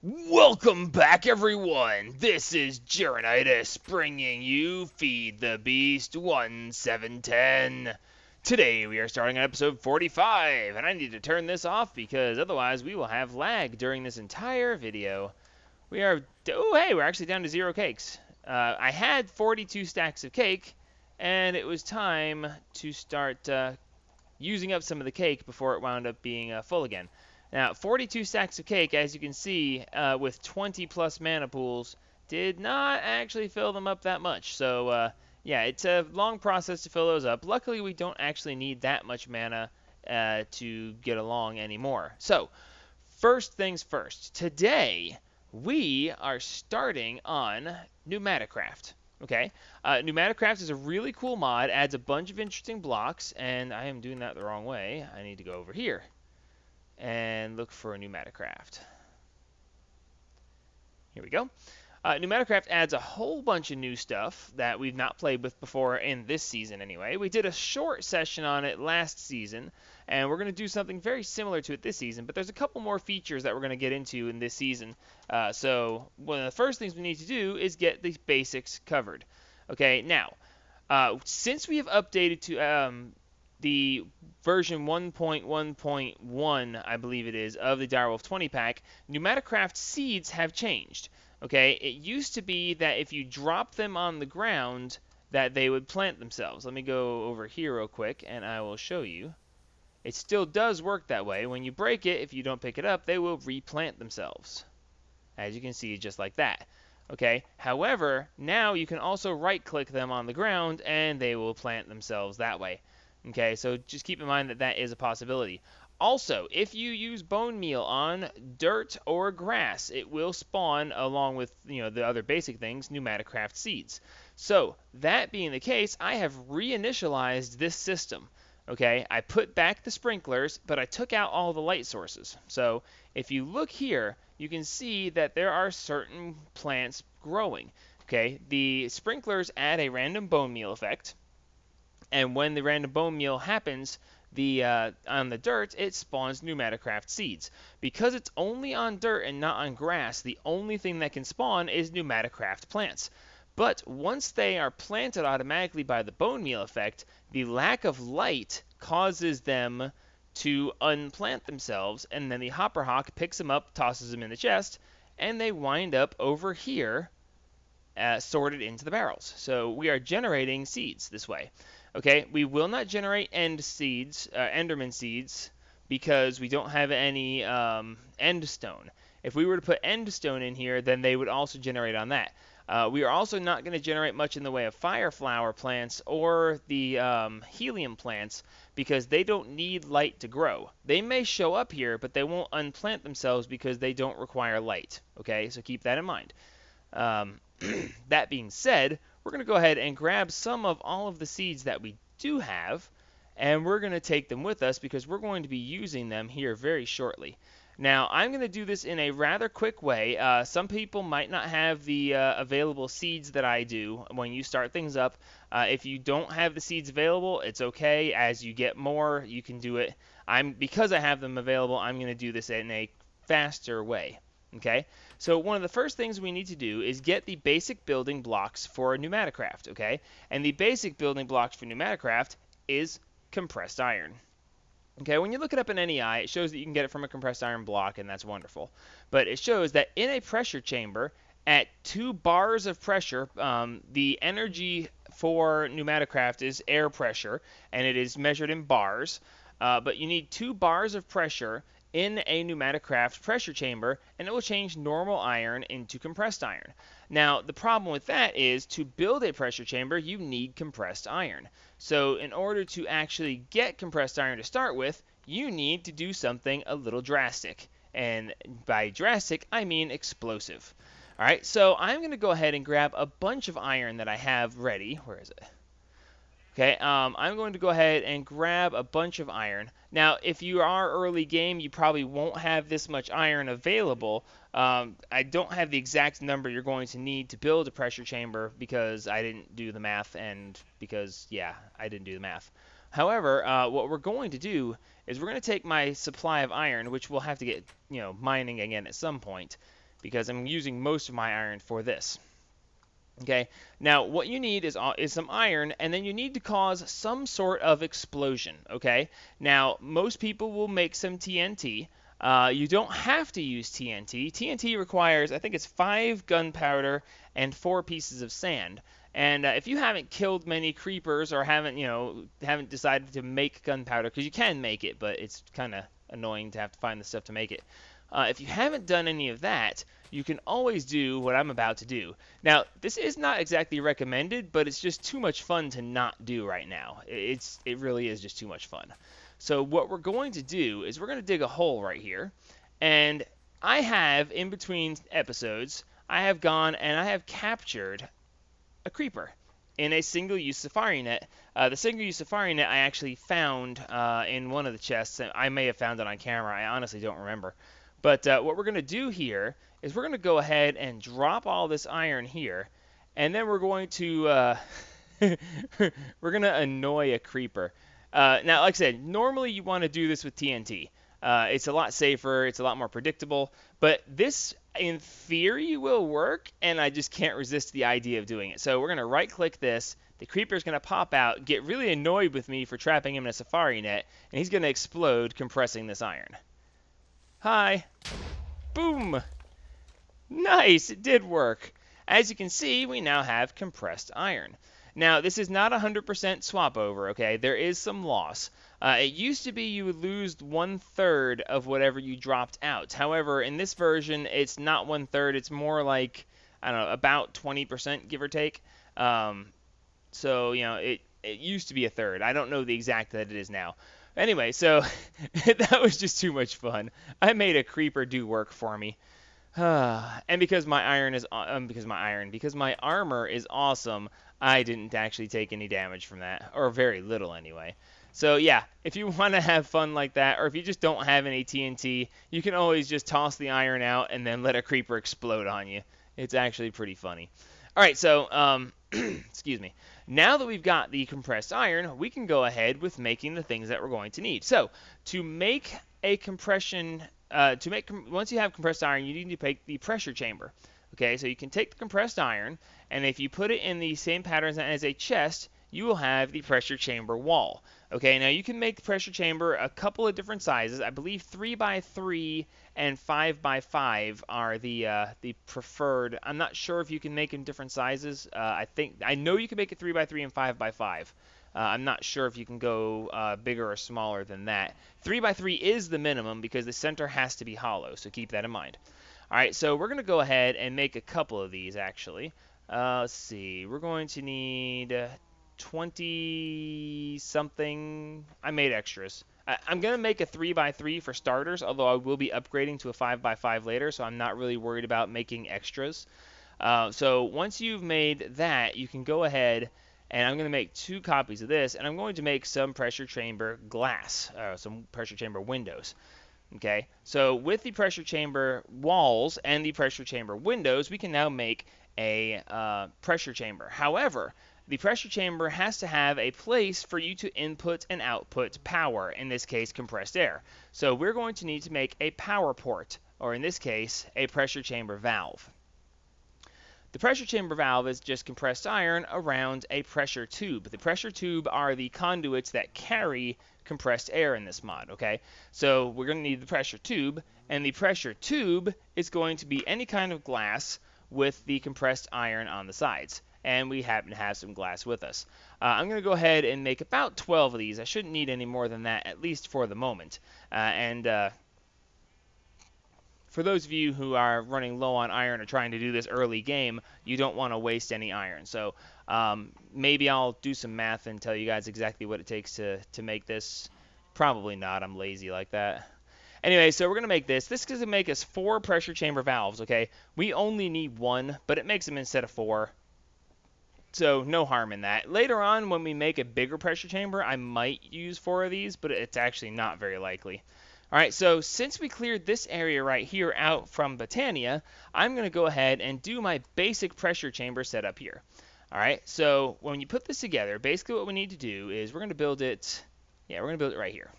Welcome back, everyone. This is Geronitis bringing you Feed the Beast 1710. Today we are starting on episode 45, and I need to turn this off because otherwise we will have lag during this entire video. We are. Oh, hey, we're actually down to 0 cakes. I had 42 stacks of cake, and it was time to start using up some of the cake before it wound up being full again. Now, 42 stacks of cake, as you can see, with 20 plus mana pools, did not actually fill them up that much. So, yeah, it's a long process to fill those up. Luckily, we don't actually need that much mana to get along anymore. So, first things first. Today, we are starting on PneumaticCraft. Okay, PneumaticCraft is a really cool mod, adds a bunch of interesting blocks, and I am doing that the wrong way. I need to go over here and look for a PneumaticCraft. Here we go. PneumaticCraft adds a whole bunch of new stuff that we've not played with before in this season anyway. We did a short session on it last season, and we're going to do something very similar to it this season, but there's a couple more features that we're going to get into in this season. So one of the first things we need to do is get the basics covered. Okay, now, since we have updated to the version 1.1.1, I believe it is, of the Direwolf 20 pack, PneumaticCraft seeds have changed. Okay, it used to be that if you drop them on the ground, that they would plant themselves. Let me go over here real quick, and I will show you. It still does work that way. When you break it, if you don't pick it up, they will replant themselves. As you can see, just like that. Okay, however, now you can also right-click them on the ground, and they will plant themselves that way. Okay, so just keep in mind that that is a possibility. Also, if you use bone meal on dirt or grass, it will spawn along with the other basic things, PneumaticCraft seeds. So that being the case, I have reinitialized this system. Okay, I put back the sprinklers, but I took out all the light sources. So if you look here, you can see that there are certain plants growing. Okay, the sprinklers add a random bone meal effect. And when the random bone meal happens, on the dirt, it spawns PneumaticCraft seeds. Because it's only on dirt and not on grass, the only thing that can spawn is PneumaticCraft plants. But once they are planted automatically by the bone meal effect, the lack of light causes them to unplant themselves, and then the Hopper Hawk picks them up, tosses them in the chest, and they wind up over here sorted into the barrels. So we are generating seeds this way. Okay, we will not generate Enderman seeds, because we don't have any end stone. If we were to put end stone in here, then they would also generate on that. We are also not going to generate much in the way of fire flower plants or the helium plants, because they don't need light to grow. They may show up here, but they won't unplant themselves because they don't require light. Okay, so keep that in mind. That being said, we're going to go ahead and grab some of all of the seeds that we do have, and we're going to take them with us because we're going to be using them here very shortly. Now, I'm going to do this in a rather quick way. Some people might not have the available seeds that I do when you start things up. If you don't have the seeds available, it's okay. As you get more, you can do it. Because I have them available, I'm going to do this in a faster way. Okay, so one of the first things we need to do is get the basic building blocks for PneumaticCraft, okay? And the basic building blocks for PneumaticCraft is compressed iron. Okay, when you look it up in NEI, it shows that you can get it from a compressed iron block, and that's wonderful. But it shows that in a pressure chamber, at 2 bars of pressure, the energy for PneumaticCraft is air pressure, and it is measured in bars. But you need 2 bars of pressure in a PneumaticCraft pressure chamber, and it will change normal iron into compressed iron. Now, the problem with that is, to build a pressure chamber, you need compressed iron. So in order to actually get compressed iron to start with, you need to do something a little drastic. And by drastic, I mean explosive. Alright, so I'm going to go ahead and grab a bunch of iron that I have ready. Where is it? Okay, I'm going to go ahead and grab a bunch of iron. Now, if you are early game, you probably won't have this much iron available. I don't have the exact number you're going to need to build a pressure chamber because I didn't do the math, and because, yeah, I didn't do the math. However, what we're going to do is we're going to take my supply of iron, which we'll have to get, mining again at some point, because I'm using most of my iron for this. Okay, now what you need is some iron, and then you need to cause some sort of explosion. Okay, now most people will make some TNT. You don't have to use TNT. TNT requires, I think it's 5 gunpowder and 4 pieces of sand. And if you haven't killed many creepers or haven't decided to make gunpowder, because you can make it, but it's kind of annoying to have to find the stuff to make it. If you haven't done any of that, you can always do what I'm about to do. Now, this is not exactly recommended, but it's just too much fun to not do right now. It really is just too much fun. So what we're going to do is we're going to dig a hole right here, and I have, in between episodes, I have gone and I have captured a creeper in a single-use safari net. The single-use safari net I actually found in one of the chests. I may have found it on camera. I honestly don't remember. But what we're going to do here is we're going to go ahead and drop all this iron here, and then we're going to we're going to annoy a creeper. Now, like I said, normally you want to do this with TNT. It's a lot safer, it's a lot more predictable, but this, in theory, will work, and I just can't resist the idea of doing it. So we're going to right-click this. The creeper's going to pop out, get really annoyed with me for trapping him in a safari net, and he's going to explode, compressing this iron. Hi. Boom. Nice, it did work. As you can see, we now have compressed iron. Now, this is not 100% swap over, okay? There is some loss. It used to be you would lose 1/3 of whatever you dropped out. However, in this version, it's not 1/3. It's more like, I don't know, about 20%, give or take. So, it used to be 1/3. I don't know the exact that it is now. Anyway, so that was just too much fun. I made a creeper do work for me. And because my armor is awesome, I didn't actually take any damage from that, or very little anyway. So yeah, if you want to have fun like that, or if you just don't have any TNT, you can always just toss the iron out and then let a creeper explode on you. It's actually pretty funny. All right, so excuse me. Now that we've got the compressed iron, we can go ahead with making the things that we're going to need. So to make a compression, once you have compressed iron, you need to make the pressure chamber. Okay, so you can take the compressed iron, and if you put it in the same patterns as a chest, you will have the pressure chamber wall. Okay, now you can make the pressure chamber a couple of different sizes. I believe 3x3 and 5x5 are the preferred. I'm not sure if you can make them different sizes. I know you can make it 3x3 and 5x5. I'm not sure if you can go bigger or smaller than that. 3x3 is the minimum because the center has to be hollow, so keep that in mind. All right, so we're going to go ahead and make a couple of these, actually. Let's see. We're going to need 20-something. I made extras. I'm going to make a 3x3 for starters, although I will be upgrading to a 5x5 later, so I'm not really worried about making extras. So once you've made that, you can go ahead, and I'm going to make 2 copies of this, and I'm going to make some pressure chamber glass, some pressure chamber windows. Okay, so with the pressure chamber walls and the pressure chamber windows, we can now make a pressure chamber. However, the pressure chamber has to have a place for you to input and output power, in this case compressed air. So we're going to need to make a power port, or in this case, a pressure chamber valve. The pressure chamber valve is just compressed iron around a pressure tube. The pressure tube are the conduits that carry compressed air in this mod, okay? So we're going to need the pressure tube, and the pressure tube is going to be any kind of glass with the compressed iron on the sides. And we happen to have some glass with us. I'm going to go ahead and make about 12 of these. I shouldn't need any more than that, at least for the moment. For those of you who are running low on iron or trying to do this early game, you don't want to waste any iron. So maybe I'll do some math and tell you guys exactly what it takes to make this. Probably not. I'm lazy like that. Anyway, so we're going to make this. This is going to make us 4 pressure chamber valves, okay? We only need 1, but it makes them instead of 4. So no harm in that. Later on, when we make a bigger pressure chamber, I might use 4 of these, but it's actually not very likely. All right, so since we cleared this area right here out from Botania, I'm going to go ahead and do my basic pressure chamber setup here. All right, so when you put this together, basically what we need to do is we're going to build it, we're going to build it right here.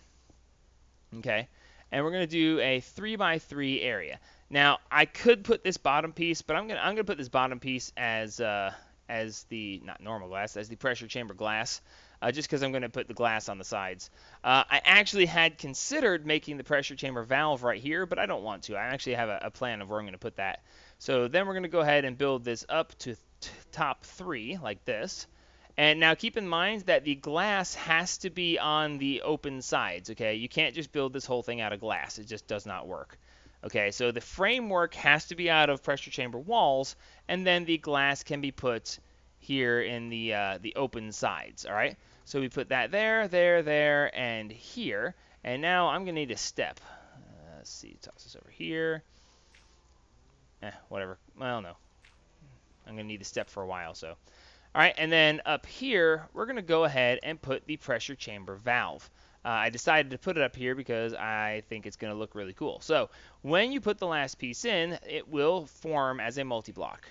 Okay, and we're going to do a 3x3 area. Now I could put this bottom piece, but I'm gonna put this bottom piece as the not normal glass, as the pressure chamber glass, just because I'm gonna put the glass on the sides. I actually had considered making the pressure chamber valve right here, but I don't want to. I actually have a plan of where I'm gonna put that. So then we're gonna go ahead and build this up to top 3 like this. And now keep in mind that the glass has to be on the open sides, okay? You can't just build this whole thing out of glass. It just does not work. Okay, so the framework has to be out of pressure chamber walls, and then the glass can be put here in the open sides, all right? So we put that there, there, there, and here. And now I'm going to need a step. Let's see, toss this over here. Whatever. Well, no. I'm going to need the step for a while, so. All right, and then up here, we're going to go ahead and put the pressure chamber valve. I decided to put it up here because I think it's going to look really cool. So when you put the last piece in, it will form as a multi-block.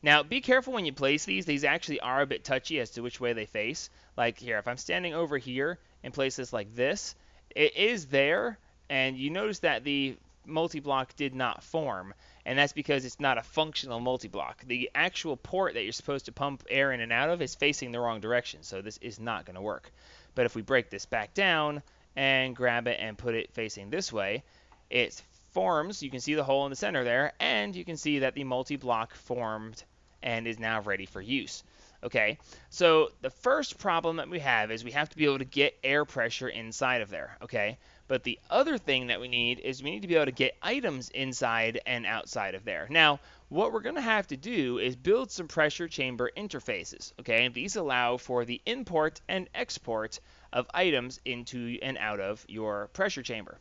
Now, be careful when you place these. These actually are a bit touchy as to which way they face. Like here, if I'm standing over here and place this like this, it is there, and you notice that the multi-block did not form, and that's because it's not a functional multi-block. The actual port that you're supposed to pump air in and out of is facing the wrong direction, so this is not going to work. But if we break this back down and grab it and put it facing this way, it forms. You can see the hole in the center there, and you can see that the multi-block formed and is now ready for use. Okay, so the first problem that we have is we have to be able to get air pressure inside of there, okay? But the other thing that we need is we need to be able to get items inside and outside of there. Now, what we're going to have to do is build some pressure chamber interfaces, okay? And these allow for the import and export of items into and out of your pressure chamber.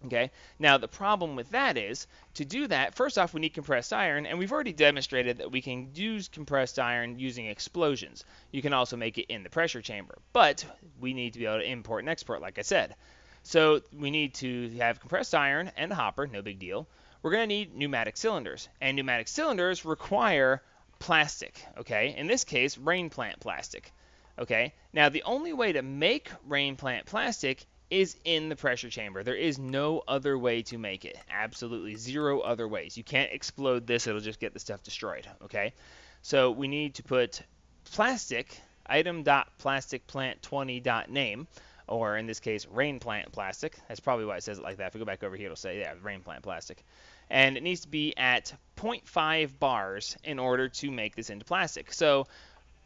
Okay, now the problem with that is, to do that, first off, we need compressed iron, and we've already demonstrated that we can use compressed iron using explosions. You can also make it in the pressure chamber, but we need to be able to import and export, like I said. So we need to have compressed iron and a hopper, no big deal. We're going to need pneumatic cylinders, and pneumatic cylinders require plastic, okay? In this case, rain plant plastic, okay? Now, the only way to make rain plant plastic is in the pressure chamber. There is no other way to make it. Absolutely zero other ways. You can't explode this. It'll just get the stuff destroyed, okay? So we need to put plastic, item.plasticplant20.name, or in this case, rain plant plastic. That's probably why it says it like that. If we go back over here, it'll say, yeah, rain plant plastic. And it needs to be at 0.5 bars in order to make this into plastic. So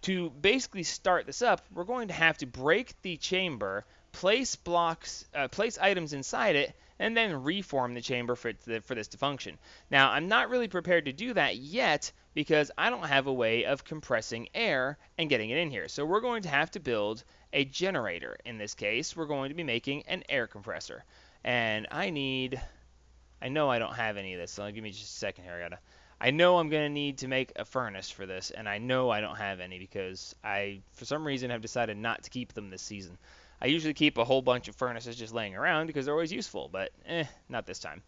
to basically start this up, we're going to have to break the chamber, place items inside it, and then reform the chamber for this to function. Now, I'm not really prepared to do that yet because I don't have a way of compressing air and getting it in here. So we're going to have to build a generator. In this case, we're going to be making an air compressor. And I know I don't have any of this, so give me just a second here. I know I'm going to need to make a furnace for this, and I know I don't have any because I, for some reason, have decided not to keep them this season. I usually keep a whole bunch of furnaces just laying around because they're always useful, but not this time.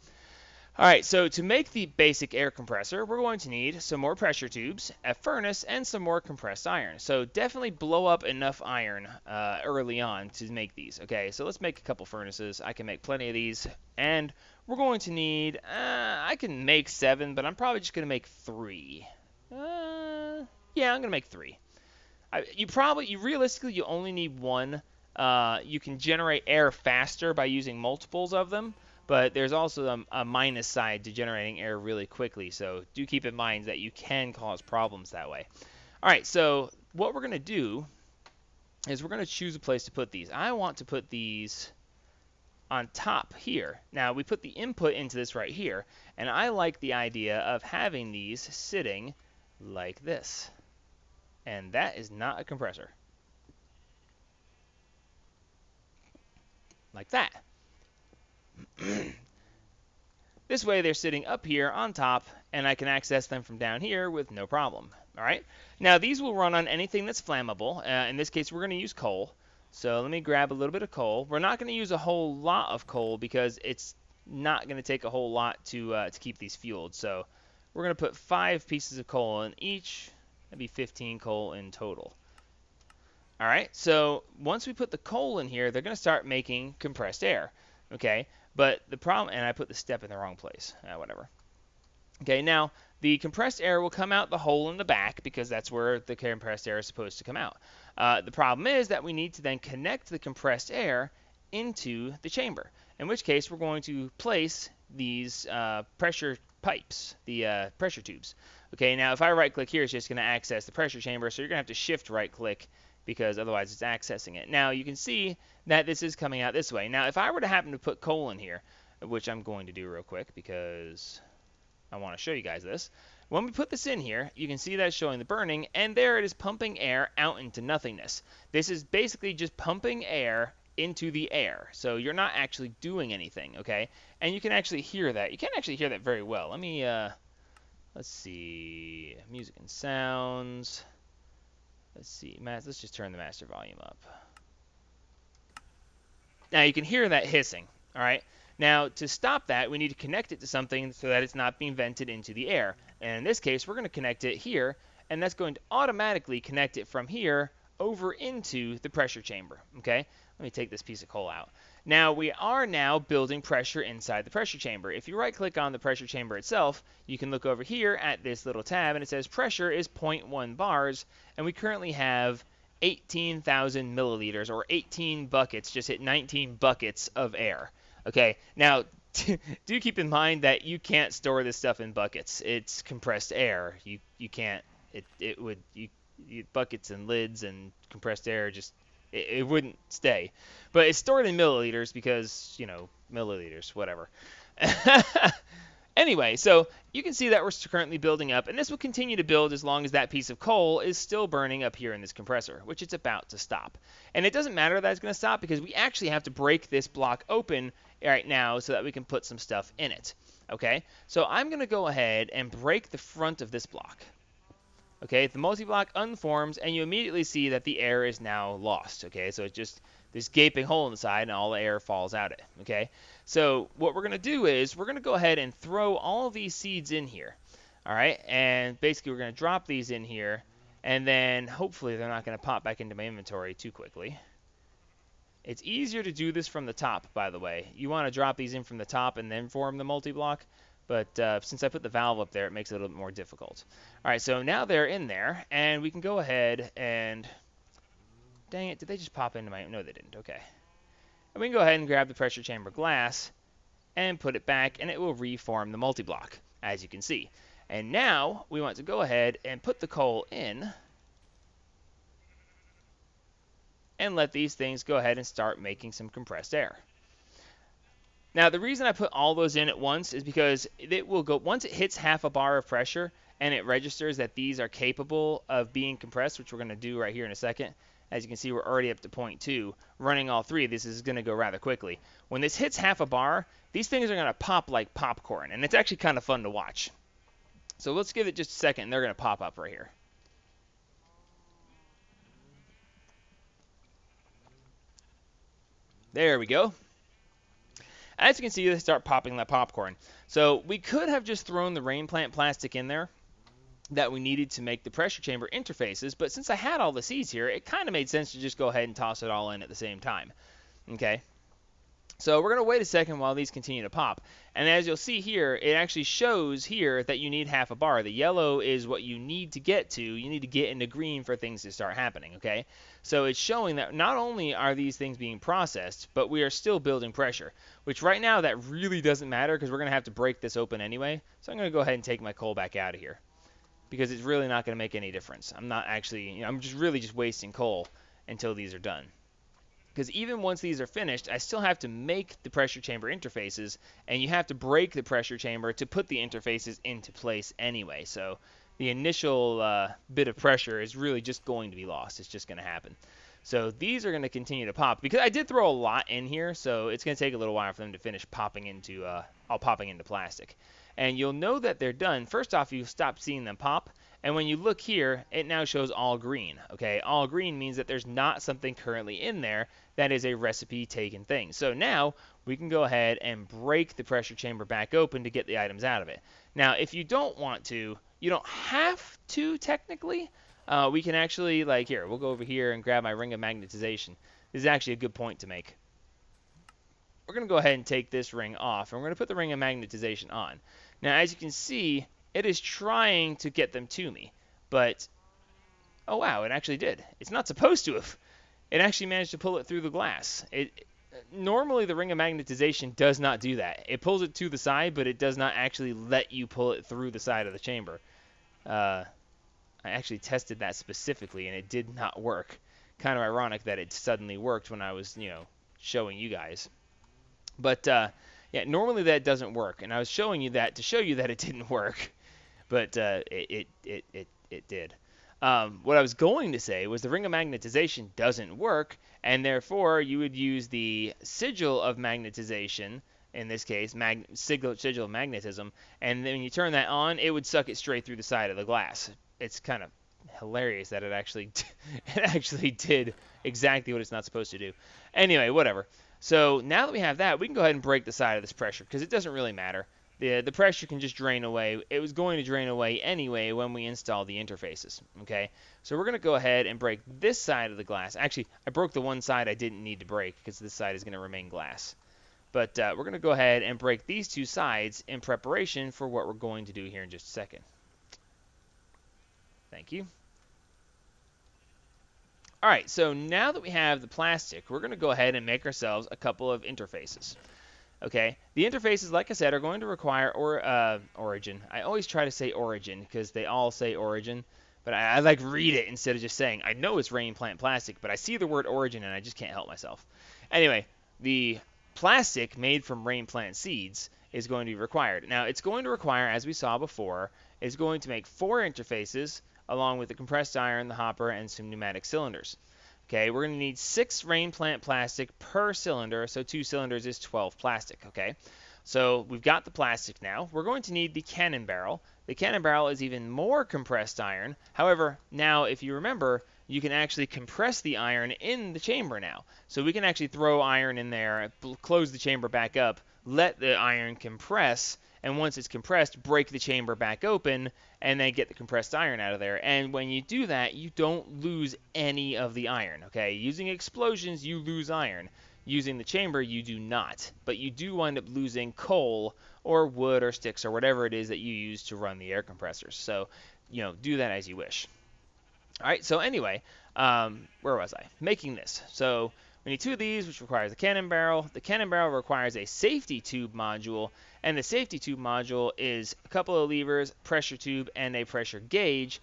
All right, so to make the basic air compressor, we're going to need some more pressure tubes, a furnace, and some more compressed iron. So definitely blow up enough iron early on to make these. Okay, so let's make a couple furnaces. I can make plenty of these, and we're going to need, I can make 7, but I'm probably just going to make 3. Yeah, I'm going to make 3. Realistically, you only need 1. You can generate air faster by using multiples of them, but there's also a minus side to generating air really quickly, so do keep in mind that you can cause problems that way. All right, so what we're going to do is we're going to choose a place to put these. I want to put these on top here. Now, we put the input into this right here, and I like the idea of having these sitting like this. And that is not a compressor. Like that. This way they're sitting up here on top, and I can access them from down here with no problem. All right. Now these will run on anything that's flammable. In this case, we're going to use coal. So let me grab a little bit of coal. We're not going to use a whole lot of coal because it's not going to take a whole lot to keep these fueled. So we're going to put 5 pieces of coal in each. That'd be 15 coal in total. All right, so once we put the coal in here, they're going to start making compressed air, okay? But the problem, and I put the step in the wrong place, whatever. Okay, now the compressed air will come out the hole in the back because that's where the compressed air is supposed to come out. The problem is that we need to then connect the compressed air into the chamber, in which case we're going to place these pressure pipes, the pressure tubes. Okay, now if I right click here, it's just going to access the pressure chamber, so you're going to have to shift right click because otherwise it's accessing it. Now you can see that this is coming out this way. Now if I were to happen to put coal in here, which I'm going to do real quick because I want to show you guys this. When we put this in here, you can see that it's showing the burning, and there it is pumping air out into nothingness. This is basically just pumping air into the air, so you're not actually doing anything, okay? And you can actually hear that. You can actually hear that very well. Let me, let's see, music and sounds. Let's see, let's just turn the master volume up. Now you can hear that hissing, all right? Now, to stop that, we need to connect it to something so that it's not being vented into the air. And in this case, we're going to connect it here, and that's going to automatically connect it from here over into the pressure chamber, okay? Let me take this piece of coal out. Now, we are now building pressure inside the pressure chamber. If you right-click on the pressure chamber itself, you can look over here at this little tab, and it says pressure is 0.1 bars, and we currently have 18,000 milliliters, or 18 buckets, just hit 19 buckets of air. Okay, now do keep in mind that you can't store this stuff in buckets. It's compressed air. You can't. It would you buckets and lids and compressed air just it wouldn't stay. But it's stored in milliliters because milliliters, whatever. Anyway, so you can see that we're currently building up, and this will continue to build as long as that piece of coal is still burning up here in this compressor, which it's about to stop. And it doesn't matter that it's going to stop because we actually have to break this block open right now so that we can put some stuff in it. Okay, so I'm going to go ahead and break the front of this block. Okay, the multi-block unforms, and you immediately see that the air is now lost. Okay, so it's just this gaping hole in the side, and all the air falls out of it. Okay, so what we're going to do is we're going to go ahead and throw all of these seeds in here. All right, and basically we're going to drop these in here, and then hopefully they're not going to pop back into my inventory too quickly. It's easier to do this from the top, by the way. You want to drop these in from the top and then form the multi-block. But since I put the valve up there, it makes it a little bit more difficult. All right, so now they're in there, and we can go ahead and... Dang it, did they just pop into my... No, they didn't. Okay. And we can go ahead and grab the pressure chamber glass and put it back, and it will reform the multi-block, as you can see. And now we want to go ahead and put the coal in and let these things go ahead and start making some compressed air. Now, the reason I put all those in at once is because it will go, once it hits half a bar of pressure and it registers that these are capable of being compressed, which we're going to do right here in a second. As you can see, we're already up to 0.2. Running all three, this is going to go rather quickly. When this hits half a bar, these things are going to pop like popcorn, and it's actually kind of fun to watch. So let's give it just a second, and they're going to pop up right here. There we go. As you can see, they start popping like popcorn. So we could have just thrown the rain plant plastic in there that we needed to make the pressure chamber interfaces, but since I had all the seeds here, it kind of made sense to just go ahead and toss it all in at the same time. Okay. So we're going to wait a second while these continue to pop. And as you'll see here, it actually shows here that you need half a bar. The yellow is what you need to get to. You need to get into green for things to start happening, okay? So it's showing that not only are these things being processed, but we are still building pressure, which right now that really doesn't matter because we're going to have to break this open anyway. So I'm going to go ahead and take my coal back out of here because it's really not going to make any difference. I'm not actually, I'm just really just wasting coal until these are done. Because even once these are finished, I still have to make the pressure chamber interfaces, and you have to break the pressure chamber to put the interfaces into place anyway. So the initial bit of pressure is really just going to be lost. It's just going to happen. So these are going to continue to pop. Because I did throw a lot in here, so it's going to take a little while for them to finish popping into, all popping into plastic. And you'll know that they're done. First off, you stop seeing them pop. And when you look here, it now shows all green. Okay, all green means that there's not something currently in there that is a recipe taken thing. So now we can go ahead and break the pressure chamber back open to get the items out of it. Now, if you don't want to, you don't have to technically. We can actually, like here, we'll go over here and grab my ring of magnetization. This is actually a good point to make. We're going to go ahead and take this ring off, and we're going to put the ring of magnetization on. Now, as you can see, it is trying to get them to me, but oh wow, it actually did. It's not supposed to have. It actually managed to pull it through the glass. Normally the ring of magnetization does not do that. It pulls it to the side, but it does not actually let you pull it through the side of the chamber. I actually tested that specifically, and it did not work. Kind of ironic that it suddenly worked when I was, showing you guys. But yeah, normally that doesn't work, and I was showing you that to show you that it didn't work, but it did. What I was going to say was the ring of magnetization doesn't work, and therefore you would use the sigil of magnetization, in this case, sigil of magnetism, and then when you turn that on, it would suck it straight through the side of the glass. It's kind of hilarious that it actually did exactly what it's not supposed to do. Anyway, whatever. So now that we have that, we can go ahead and break the side of this pressure because it doesn't really matter. The pressure can just drain away. It was going to drain away anyway when we install the interfaces. Okay, so we're going to go ahead and break this side of the glass. Actually, I broke the one side I didn't need to break because this side is going to remain glass. But we're going to go ahead and break these two sides in preparation for what we're going to do here in just a second. Thank you. All right, so now that we have the plastic, we're going to go ahead and make ourselves a couple of interfaces. Okay, the interfaces, like I said, are going to require origin. I always try to say origin because they all say origin, but I like read it instead of just saying. I know it's rain plant plastic, but I see the word origin and I just can't help myself. Anyway, the plastic made from rain plant seeds is going to be required. Now, it's going to require, as we saw before, is going to make 4 interfaces along with the compressed iron, the hopper, and some pneumatic cylinders. Okay, we're going to need 6 rain plant plastic per cylinder, so 2 cylinders is 12 plastic, okay? So we've got the plastic now. We're going to need the cannon barrel. The cannon barrel is even more compressed iron. However, now if you remember, you can actually compress the iron in the chamber now. So we can actually throw iron in there, close the chamber back up, let the iron compress, and once it's compressed, break the chamber back open, and then get the compressed iron out of there. And when you do that, you don't lose any of the iron, okay? Using explosions, you lose iron. Using the chamber, you do not. But you do wind up losing coal or wood or sticks or whatever it is that you use to run the air compressors. So, do that as you wish. All right, so anyway, where was I? Making this. So we need 2 of these, which requires a cannon barrel. The cannon barrel requires a safety tube module, and the safety tube module is a couple of levers, pressure tube, and a pressure gauge.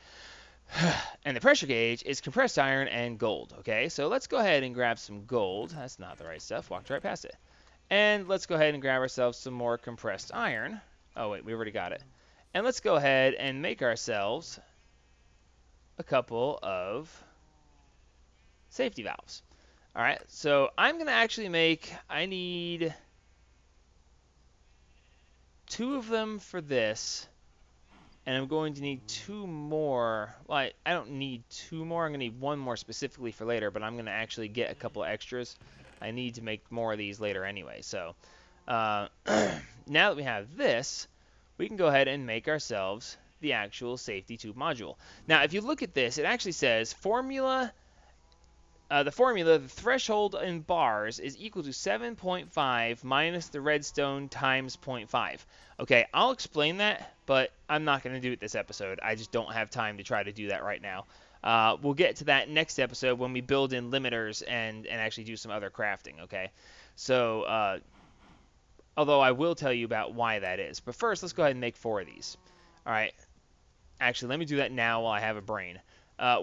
And the pressure gauge is compressed iron and gold, okay? So let's go ahead and grab some gold. That's not the right stuff. Walked right past it. And let's go ahead and grab ourselves some more compressed iron. Oh, wait, we already got it. And let's go ahead and make ourselves a couple of safety valves. All right, so I'm going to actually I need 2 of them for this, and I'm going to need 2 more. Well, I don't need 2 more. I'm going to need 1 more specifically for later, but I'm going to actually get a couple of extras. I need to make more of these later anyway. So now that we have this, we can go ahead and make ourselves the actual safety tube module. Now, if you look at this, it actually says the threshold in bars is equal to 7.5 minus the redstone times 0.5. Okay, I'll explain that, but I'm not going to do it this episode. I just don't have time to try to do that right now. We'll get to that next episode when we build in limiters and actually do some other crafting, okay? So, although I will tell you about why that is. But first, let's go ahead and make 4 of these. All right. Actually, let me do that now while I have a brain.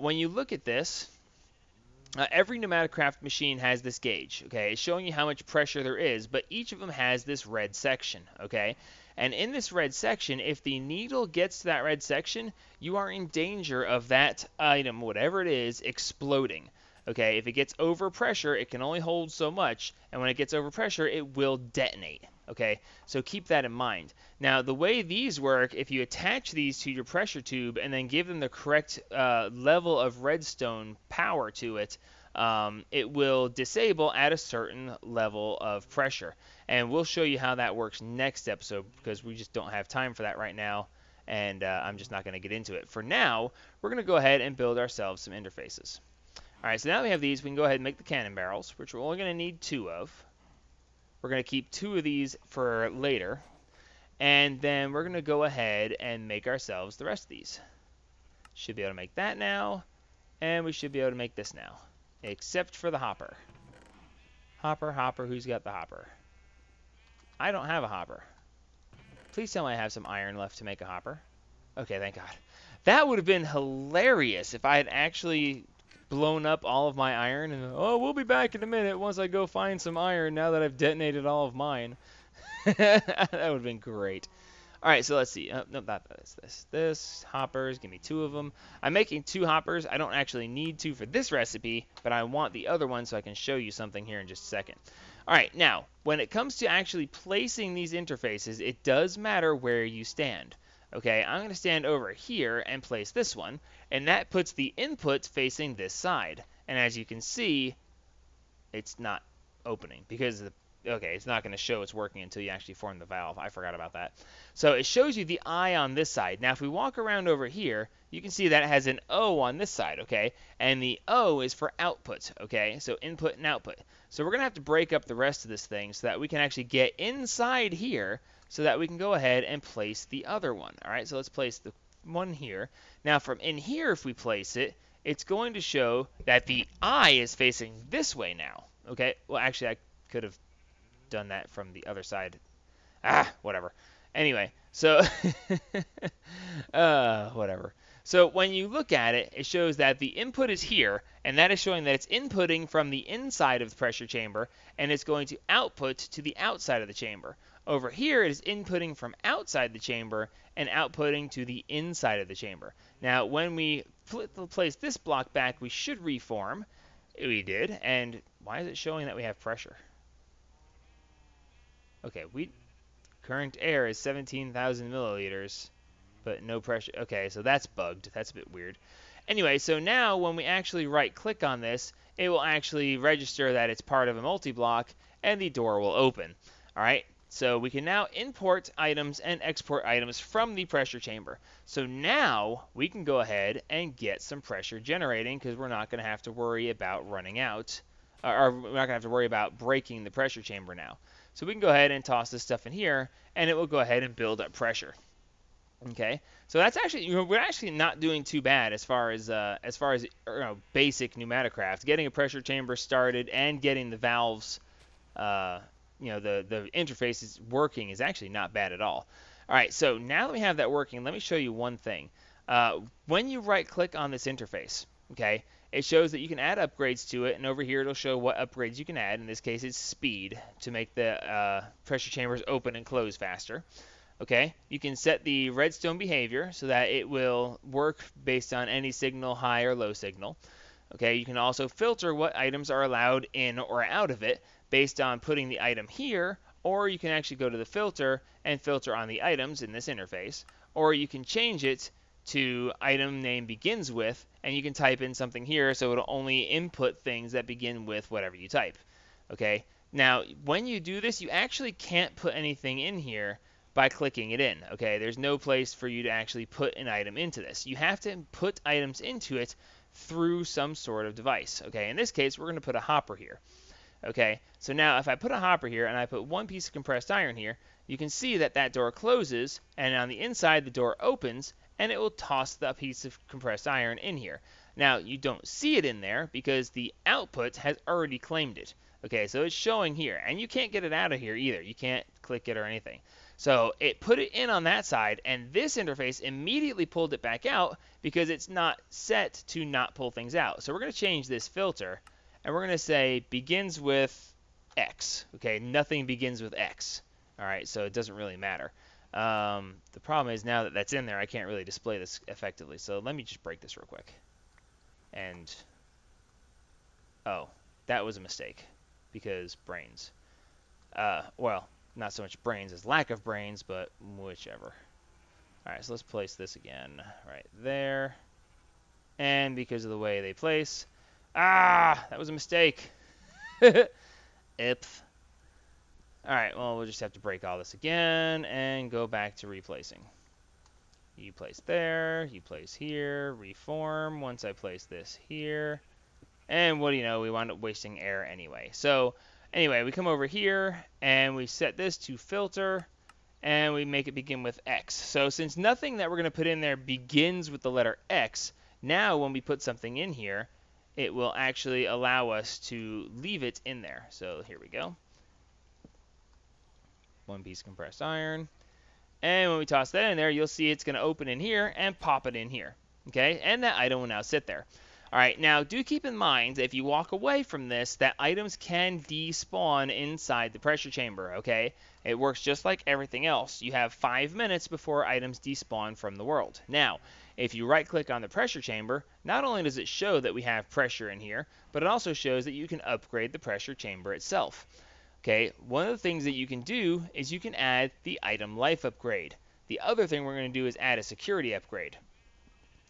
When you look at this, every PneumaticCraft machine has this gauge, okay? It's showing you how much pressure there is, but each of them has this red section, okay? And in this red section, if the needle gets to that red section, you are in danger of that item, whatever it is, exploding. Okay, if it gets over pressure, it can only hold so much, and when it gets over pressure, it will detonate. Okay, so keep that in mind. Now, the way these work, if you attach these to your pressure tube and then give them the correct level of redstone power to it, it will disable at a certain level of pressure. And we'll show you how that works next episode because we just don't have time for that right now, and I'm just not going to get into it. For now, we're going to go ahead and build ourselves some interfaces. All right, so now that we have these, we can go ahead and make the cannon barrels, which we're only going to need 2 of. We're going to keep 2 of these for later. And then we're going to go ahead and make ourselves the rest of these. Should be able to make that now, and we should be able to make this now, except for the hopper. Hopper, hopper, who's got the hopper? I don't have a hopper. Please tell me I have some iron left to make a hopper. Okay, thank God. That would have been hilarious if I had actually blown up all of my iron and, oh, we'll be back in a minute once I go find some iron now that I've detonated all of mine. That would have been great. All right, so let's see. No, that is this. This hoppers, give me 2 of them. I'm making 2 hoppers. I don't actually need 2 for this recipe, but I want the other one so I can show you something here in just a second. All right, now, when it comes to actually placing these interfaces, it does matter where you stand. Okay, I'm going to stand over here and place this one, and that puts the inputs facing this side. And as you can see, it's not opening because the okay, it's not going to show it's working until you actually form the valve. I forgot about that. So it shows you the I on this side. Now, if we walk around over here, you can see that it has an O on this side, okay? And the O is for output, okay? So input and output. So we're going to have to break up the rest of this thing so that we can actually get inside here so that we can go ahead and place the other one. All right, so let's place the one here. Now, from in here, if we place it, it's going to show that the I is facing this way now, okay? Well, actually, I could have done that from the other side. Whatever. Anyway, so whatever. So when you look at it, it shows that the input is here, and that is showing that it's inputting from the inside of the pressure chamber, and it's going to output to the outside of the chamber. Over here, it is inputting from outside the chamber and outputting to the inside of the chamber. Now, when we place this block back, we should reform. We did, and why is it showing that we have pressure? Okay, current air is 17,000 milliliters, but no pressure. Okay, so that's bugged. That's a bit weird. Anyway, so now when we actually right-click on this, it will actually register that it's part of a multi-block, and the door will open. All right, so we can now import items and export items from the pressure chamber. So now we can go ahead and get some pressure generating because we're not going to have to worry about running out, or we're not going to have to worry about breaking the pressure chamber now. So we can go ahead and toss this stuff in here, and it will go ahead and build up pressure. Okay, so that's actually, we're actually not doing too bad as far as basic PneumaticCraft. Getting a pressure chamber started and getting the valves, the interfaces working is actually not bad at all. All right, so now that we have that working, let me show you one thing. When you right-click on this interface, okay, it shows that you can add upgrades to it, and over here it'll show what upgrades you can add. In this case, it's speed to make the pressure chambers open and close faster. Okay, you can set the redstone behavior so that it will work based on any signal, high or low signal. Okay, you can also filter what items are allowed in or out of it based on putting the item here, or you can actually go to the filter and filter on the items in this interface, or you can change it to item name begins with, and you can type in something here so it'll only input things that begin with whatever you type. Okay, now when you do this, you actually can't put anything in here by clicking it in. Okay, there's no place for you to actually put an item into this. You have to put items into it through some sort of device. Okay, in this case, we're going to put a hopper here. Okay, so now if I put a hopper here and I put one piece of compressed iron here, you can see that that door closes, and on the inside the door opens, and it will toss the piece of compressed iron in here. Now, you don't see it in there because the output has already claimed it. Okay, so it's showing here, and you can't get it out of here either. You can't click it or anything. So it put it in on that side, and this interface immediately pulled it back out because it's not set to not pull things out. So we're going to change this filter, and we're going to say begins with X. Okay, nothing begins with X. All right, so it doesn't really matter. The problem is now that that's in there, I can't really display this effectively. So let me just break this real quick. And, oh, that was a mistake because brains. Well, not so much brains as lack of brains, but whichever. All right, so let's place this again right there. And because of the way they place, that was a mistake. Oops. All right, well, we'll just have to break all this again and go back to replacing. You place there, you place here, reform once I place this here. And what do you know, we wound up wasting air anyway. So anyway, we come over here and we set this to filter, and we make it begin with X. So since nothing that we're going to put in there begins with the letter X, now when we put something in here, it will actually allow us to leave it in there. So here we go. One piece of compressed iron. And when we toss that in there, you'll see it's going to open in here and pop it in here. Okay, and that item will now sit there. All right, now do keep in mind that if you walk away from this, that items can despawn inside the pressure chamber, okay? It works just like everything else. You have 5 minutes before items despawn from the world. Now, if you right-click on the pressure chamber, not only does it show that we have pressure in here, but it also shows that you can upgrade the pressure chamber itself. Okay, one of the things that you can do is you can add the item life upgrade. The other thing we're going to do is add a security upgrade.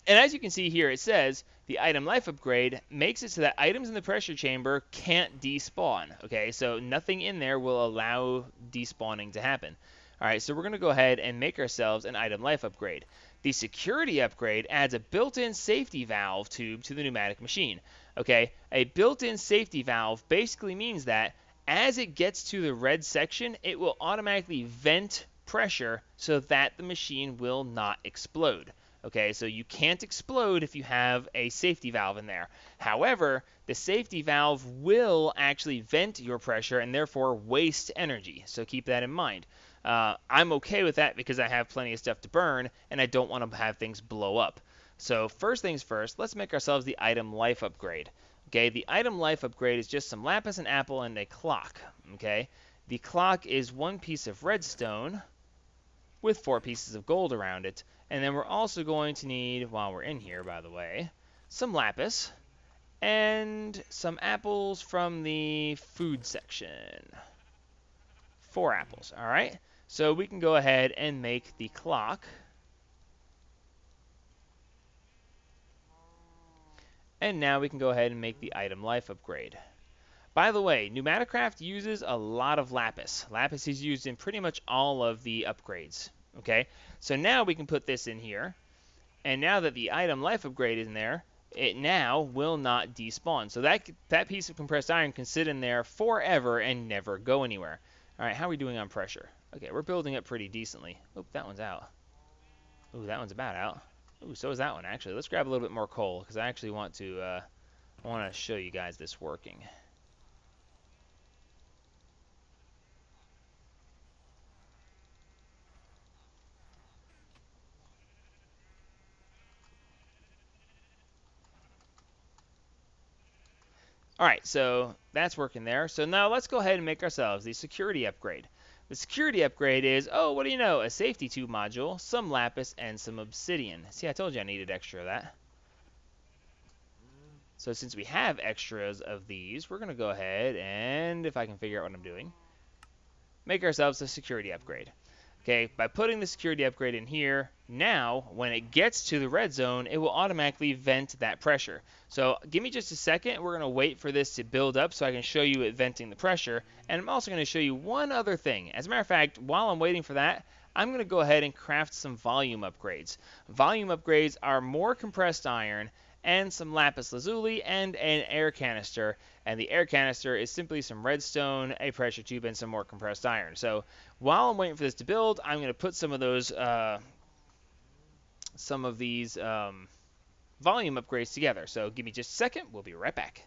And as you can see here, it says the item life upgrade makes it so that items in the pressure chamber can't despawn. Okay, so nothing in there will allow despawning to happen. All right, so we're going to go ahead and make ourselves an item life upgrade. The security upgrade adds a built-in safety valve tube to the pneumatic machine. Okay, a built-in safety valve basically means that as it gets to the red section, it will automatically vent pressure so that the machine will not explode. Okay, so you can't explode if you have a safety valve in there. However, the safety valve will actually vent your pressure and therefore waste energy. So keep that in mind. I'm okay with that because I have plenty of stuff to burn and I don't want to have things blow up. So first things first, let's make ourselves the item life upgrade. Okay, the item life upgrade is just some lapis and apple and a clock. Okay, the clock is one piece of redstone with 4 pieces of gold around it. And then we're also going to need, while we're in here, by the way, some lapis and some apples from the food section. 4 apples, all right? So we can go ahead and make the clock. And now we can go ahead and make the item life upgrade. By the way, PneumaticCraft uses a lot of lapis. Lapis is used in pretty much all of the upgrades. Okay, so now we can put this in here, and now that the item life upgrade is in there, it now will not despawn. So that piece of compressed iron can sit in there forever and never go anywhere. All right, how are we doing on pressure? Okay, we're building up pretty decently. Oop, that one's out. Ooh, that one's about out. Ooh, so is that one actually. Let's grab a little bit more coal because I actually want to show you guys this working. All right, so that's working there. So now let's go ahead and make ourselves the security upgrade. The security upgrade is, oh, what do you know, a safety tube module, some lapis, and some obsidian. See, I told you I needed extra of that. So since we have extras of these, we're going to go ahead and, if I can figure out what I'm doing, make ourselves a security upgrade. Okay, by putting the security upgrade in here, now when it gets to the red zone, it will automatically vent that pressure. So give me just a second. We're going to wait for this to build up so I can show you it venting the pressure. And I'm also going to show you one other thing. As a matter of fact, while I'm waiting for that, I'm going to go ahead and craft some volume upgrades. Volume upgrades are more compressed iron and some lapis lazuli and an air canister. And the air canister is simply some redstone, a pressure tube, and some more compressed iron. So while I'm waiting for this to build, I'm going to put some of these volume upgrades together. So give me just a second. We'll be right back.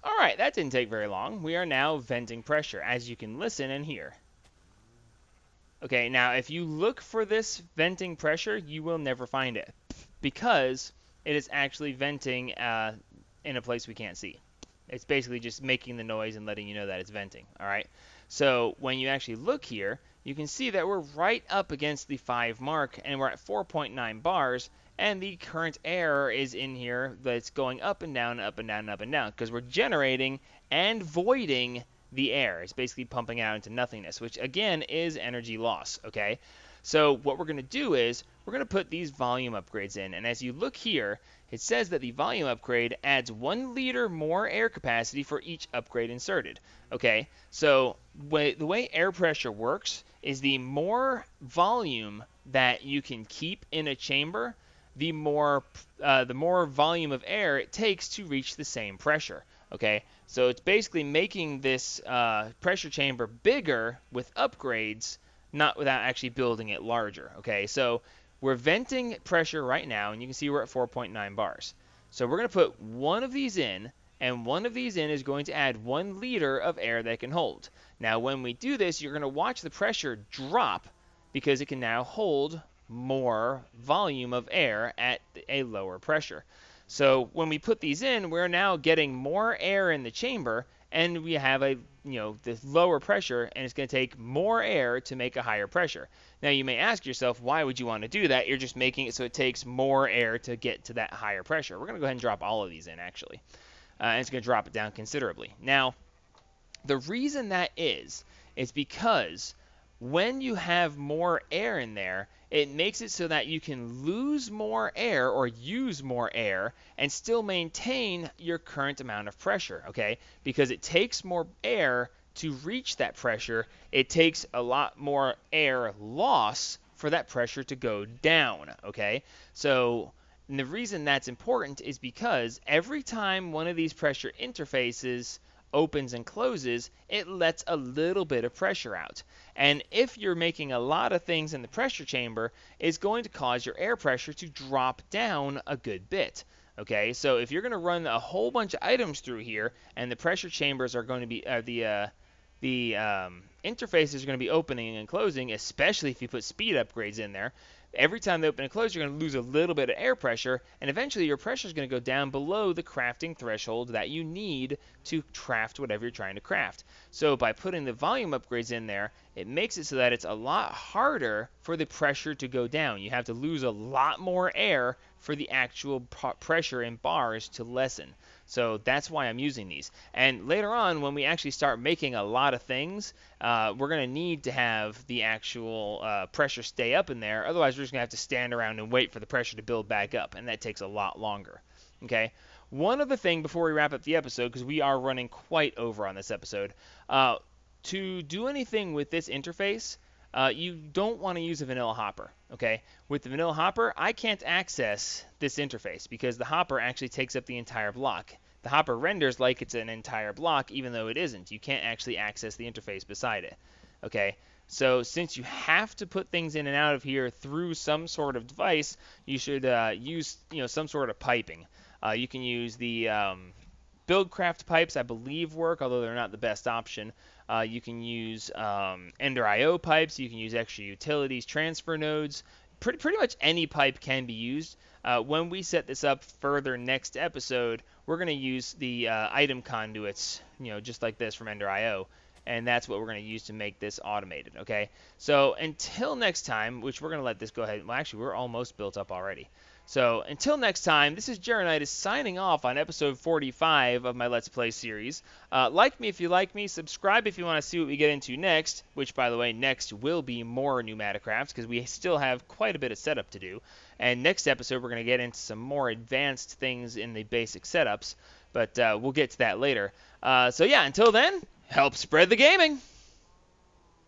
All right, that didn't take very long. We are now venting pressure, as you can listen and hear. Okay, now if you look for this venting pressure, you will never find it because it is actually venting in a place we can't see. It's basically just making the noise and letting you know that it's venting, all right? So when you actually look here, you can see that we're right up against the 5 mark, and we're at 4.9 bars, and the current air is in here that's going up and down, up and down, up and down, because we're generating and voiding the air. It's basically pumping out into nothingness, which, again, is energy loss, okay? So what we're going to do is we're going to put these volume upgrades in, and as you look here, it says that the volume upgrade adds 1 liter more air capacity for each upgrade inserted. Okay, so the way air pressure works is the more volume that you can keep in a chamber, the more volume of air it takes to reach the same pressure. Okay, so it's basically making this pressure chamber bigger with upgrades not without actually building it larger. Okay, so we're venting pressure right now, and you can see we're at 4.9 bars. So we're going to put one of these in, and one of these in is going to add 1 liter of air that it can hold. Now, when we do this, you're going to watch the pressure drop because it can now hold more volume of air at a lower pressure. So when we put these in, we're now getting more air in the chamber, and we have this lower pressure, and it's going to take more air to make a higher pressure. Now you may ask yourself, why would you want to do that? You're just making it so it takes more air to get to that higher pressure. We're going to go ahead and drop all of these in, actually, and it's going to drop it down considerably. Now, the reason that is because when you have more air in there, it makes it so that you can lose more air or use more air and still maintain your current amount of pressure, okay? Because it takes more air to reach that pressure. It takes a lot more air loss for that pressure to go down, okay? So the reason that's important is because every time one of these pressure interfaces opens and closes, it lets a little bit of pressure out. And if you're making a lot of things in the pressure chamber, it's going to cause your air pressure to drop down a good bit. Okay, so if you're going to run a whole bunch of items through here, and the pressure chambers are going to be the interfaces are going to be opening and closing, especially if you put speed upgrades in there. Every time they open and close, you're going to lose a little bit of air pressure, and eventually your pressure is going to go down below the crafting threshold that you need to craft whatever you're trying to craft. So by putting the volume upgrades in there, it makes it so that it's a lot harder for the pressure to go down. You have to lose a lot more air for the actual pressure in bars to lessen. So that's why I'm using these. And later on, when we actually start making a lot of things, we're going to need to have the actual pressure stay up in there. Otherwise, we're just going to have to stand around and wait for the pressure to build back up, and that takes a lot longer. Okay? One other thing before we wrap up the episode, because we are running quite over on this episode, to do anything with this interface, you don't want to use a vanilla hopper, okay? With the vanilla hopper, I can't access this interface because the hopper actually takes up the entire block. The hopper renders like it's an entire block, even though it isn't. You can't actually access the interface beside it, okay? So since you have to put things in and out of here through some sort of device, you should use some sort of piping. You can use the BuildCraft pipes, I believe, work, although they're not the best option. You can use Ender IO pipes. You can use extra utilities, transfer nodes. Pretty much any pipe can be used. When we set this up further next episode, we're going to use the item conduits, just like this from Ender IO. And that's what we're going to use to make this automated, okay? So until next time, which we're going to let this go ahead. Well, actually, we're almost built up already. So until next time, this is Jaronitis signing off on episode 45 of my Let's Play series. Like me if you like me, subscribe if you want to see what we get into next, which, by the way, next will be more PneumaticCraft, because we still have quite a bit of setup to do. And next episode, we're going to get into some more advanced things in the basic setups, but we'll get to that later. So yeah, until then, help spread the gaming!